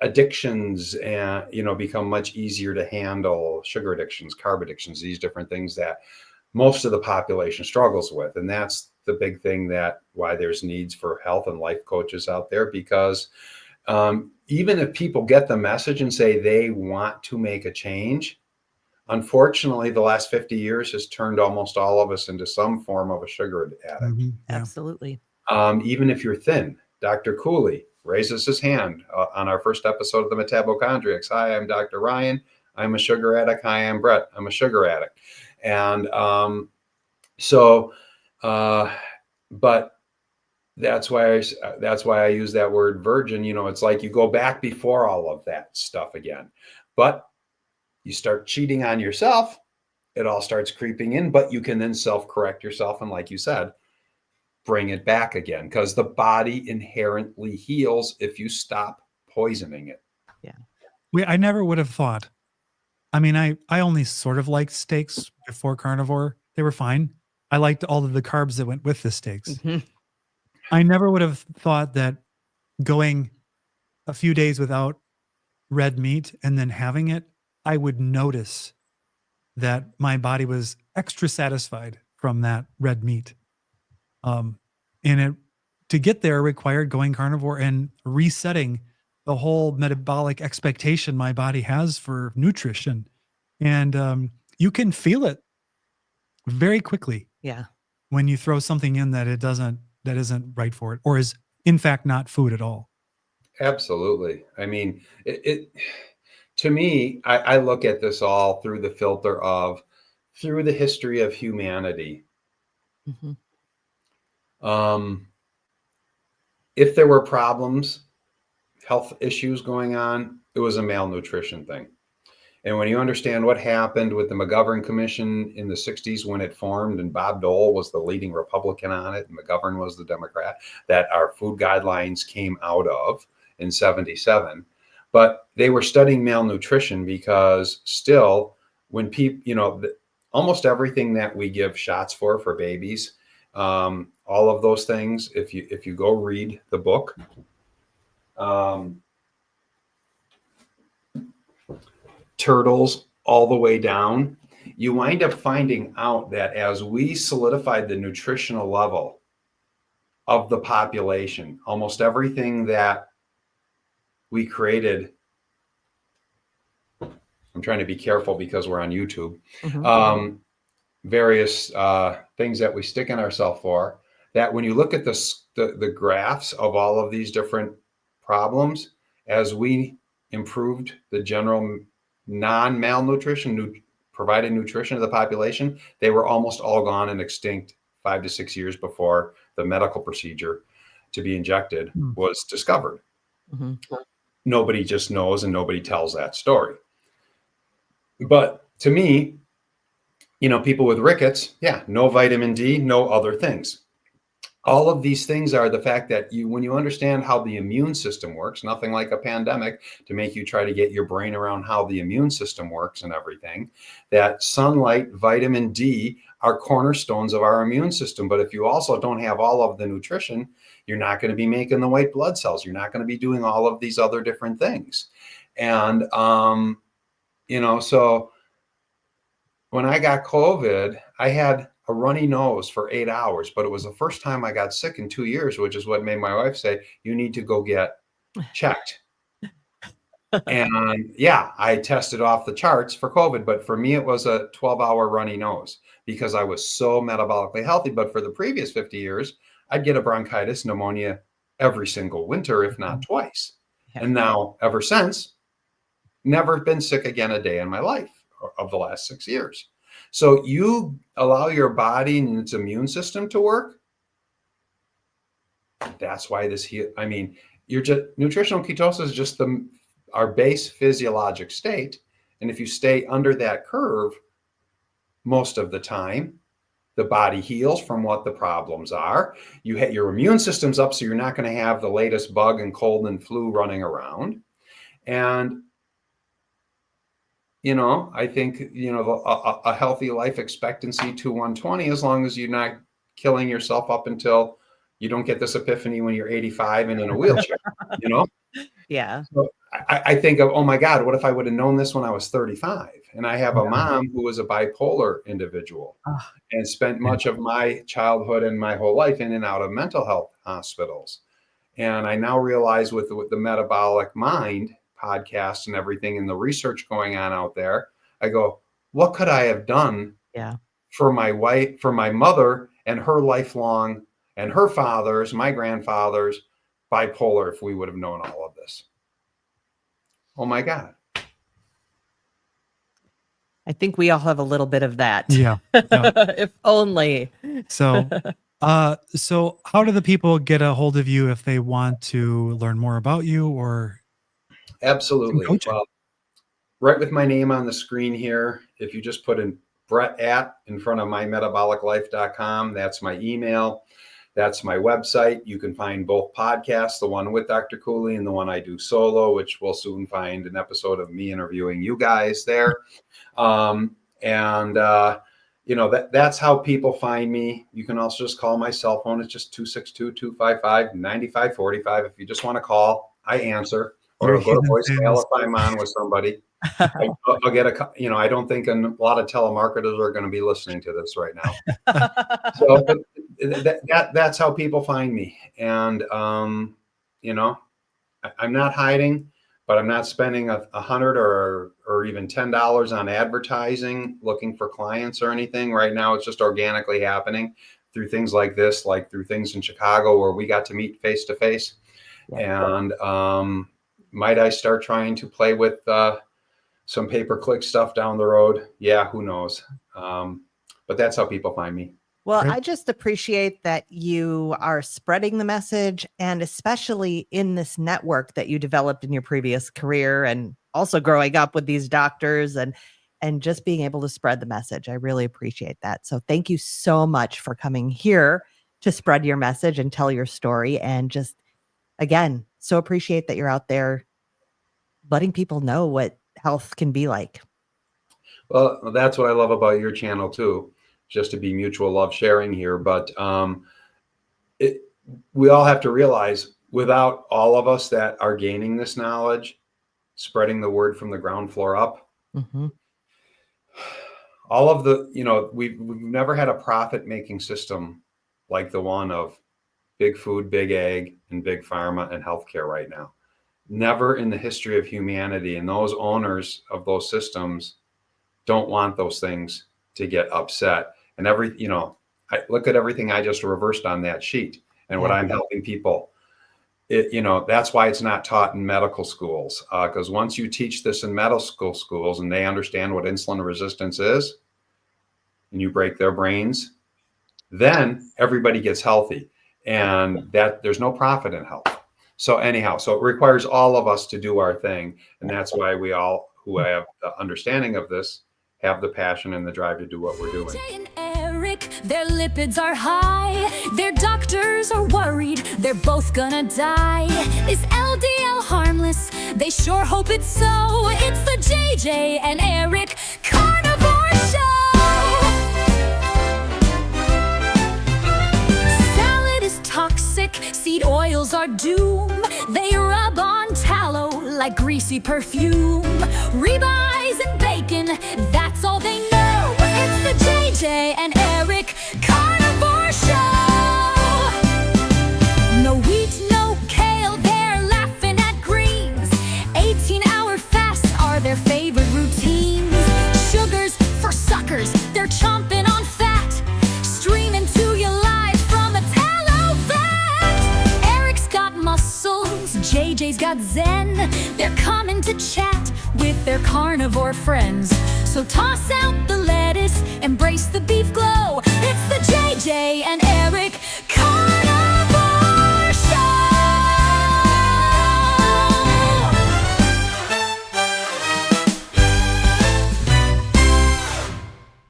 addictions and become much easier to handle, sugar addictions, carb addictions, these different things that most of the population struggles with. And that's the big thing that why there's needs for health and life coaches out there, because even if people get the message and say they want to make a change, unfortunately, the last 50 years has turned almost all of us into some form of a sugar addict. Yeah. Absolutely. Even if you're thin, Dr. Cooley raises his hand on our first episode of the Metabolic. Hi, I'm Dr. Ryan. I'm a sugar addict. Hi, I'm Brett. I'm a sugar addict. And but that's why I use that word virgin. It's like you go back before all of that stuff again, but you start cheating on yourself. It all starts creeping in, but you can then self-correct yourself. And like you said, bring it back again, because the body inherently heals if you stop poisoning it. Yeah. I never would have thought. I mean, I only sort of liked steaks before carnivore. They were fine. I liked all of the carbs that went with the steaks. Mhm. I never would have thought that going a few days without red meat and then having it, I would notice that my body was extra satisfied from that red meat. And it, to get there, required going carnivore and resetting the whole metabolic expectation my body has for nutrition. And you can feel it very quickly Yeah. when you throw something in that isn't right for it, or is in fact not food at all. Absolutely. I mean, it to me, I look at this all through the filter of through the history of humanity. Mhm. If there were problems, health issues going on, it was a malnutrition thing. And when you understand what happened with the McGovern Commission in the 60s when it formed, and Bob Dole was the leading Republican on it, and McGovern was the Democrat, that our food guidelines came out of in 77. But they were studying malnutrition because still, when people, almost everything that we give shots for babies, all of those things, if you go read the book, Turtles all the way down, you wind up finding out that as we solidified the nutritional level of the population, almost everything that we created, I'm trying to be careful because we're on YouTube, Mhm. various things that we stick in ourselves for, that when you look at the graphs of all of these different problems, as we improved the general non-malnutrition, provided nutrition to the population, they were almost all gone and extinct 5 to 6 years before the medical procedure to be injected was discovered. Mhm. Nobody just knows and nobody tells that story. But to me, people with rickets, no vitamin D, no other things. All of these things are the fact that when you understand how the immune system works, nothing like a pandemic to make you try to get your brain around how the immune system works and everything, that sunlight, vitamin D are cornerstones of our immune system. But if you also don't have all of the nutrition, you're not going to be making the white blood cells. You're not going to be doing all of these other different things. And, so when I got COVID, I had a runny nose for 8 hours, but it was the first time I got sick in 2 years, which is what made my wife say, you need to go get checked. And I tested off the charts for COVID, but for me, it was a 12-hour runny nose because I was so metabolically healthy. But for the previous 50 years, I'd get a bronchitis, pneumonia every single winter, if not twice. Yeah. And now, ever since, never been sick again a day in my life of the last 6 years. So you allow your body and its immune system to work. That's why nutritional ketosis is just our base physiologic state. And if you stay under that curve, most of the time, the body heals from what the problems are. You hit your immune system's up, so you're not going to have the latest bug and cold and flu running around. And I think, a healthy life expectancy to 120, as long as you're not killing yourself up until you don't get this epiphany when you're 85 and in a wheelchair, Yeah. So I think of, oh my God, what if I would have known this when I was 35 and I have a mom who was a bipolar individual Ah, and spent much of my childhood and my whole life in and out of mental health hospitals. And I now realize with the Metabolic Mind podcast and everything and the research going on out there, I go, what could I have done yeah. for my wife, for my mother and her lifelong and her father's, my grandfather's bipolar, if we would have known all of this? Oh my God. I think we all have a little bit of that. Yeah. Yeah. If only. So, so how do the people get a hold of you if they want to learn more about you or some Absolutely. coaching? Well, right with my name on the screen here, if you just put in Brett at in front of mymetaboliclife.com, that's my email. That's my website. You can find both podcasts, the one with Dr. Cooley and the one I do solo, which we'll soon find an episode of me interviewing you guys there. That's how people find me. You can also just call my cell phone. It's just 262-255-9545. If you just want to call, I answer, or I'll go to voicemail if I'm on with somebody. I'll get I don't think a lot of telemarketers are going to be listening to this right now. So that's how people find me. And, I'm not hiding, but I'm not spending $100 or even $10 on advertising, looking for clients or anything. Right now, it's just organically happening through things like this, like through things in Chicago where we got to meet face to face. And might I start trying to play with some pay-per-click stuff down the road? Yeah, who knows? But that's how people find me. Well, Great. I just appreciate that you are spreading the message, and especially in this network that you developed in your previous career, and also growing up with these doctors and just being able to spread the message. I really appreciate that. So thank you so much for coming here to spread your message and tell your story. And just, again, so appreciate that you're out there letting people know what health can be like. Well, that's what I love about your channel too, just to be mutual love sharing here. But we all have to realize, without all of us that are gaining this knowledge, spreading the word from the ground floor up, all of the, we've never had a profit making system like the one of big food, big ag, and big pharma and healthcare right now. Never in the history of humanity. And those owners of those systems don't want those things to get upset. And I look at everything I just reversed on that sheet and what I'm helping people. That's why it's not taught in medical schools. Because once you teach this in medical schools and they understand what insulin resistance is, and you break their brains, then everybody gets healthy. And that there's no profit in health. So anyhow, so it requires all of us to do our thing. And that's why we all who have the understanding of this have the passion and the drive to do what we're doing. Jay and Eric, their lipids are high. Their doctors are worried they're both gonna die. Is LDL harmless? They sure hope it's so. It's the JJ and Eric Carnivore Show. Salad is toxic, seed oils are doom. They rub on tallow like greasy perfume. Ribeyes and bacon, that's all they know. It's the JJ and Eric Carnivore Show. No wheat, no kale, they're laughing at greens. 18-hour fasts are their favorite routines. Sugars for suckers, they're chomping on fat. Streaming to you live from a tallow vat. Eric's got muscles, JJ's got zen. They're coming to chat with their carnivore friends. So toss out the lettuce, embrace the beef glow.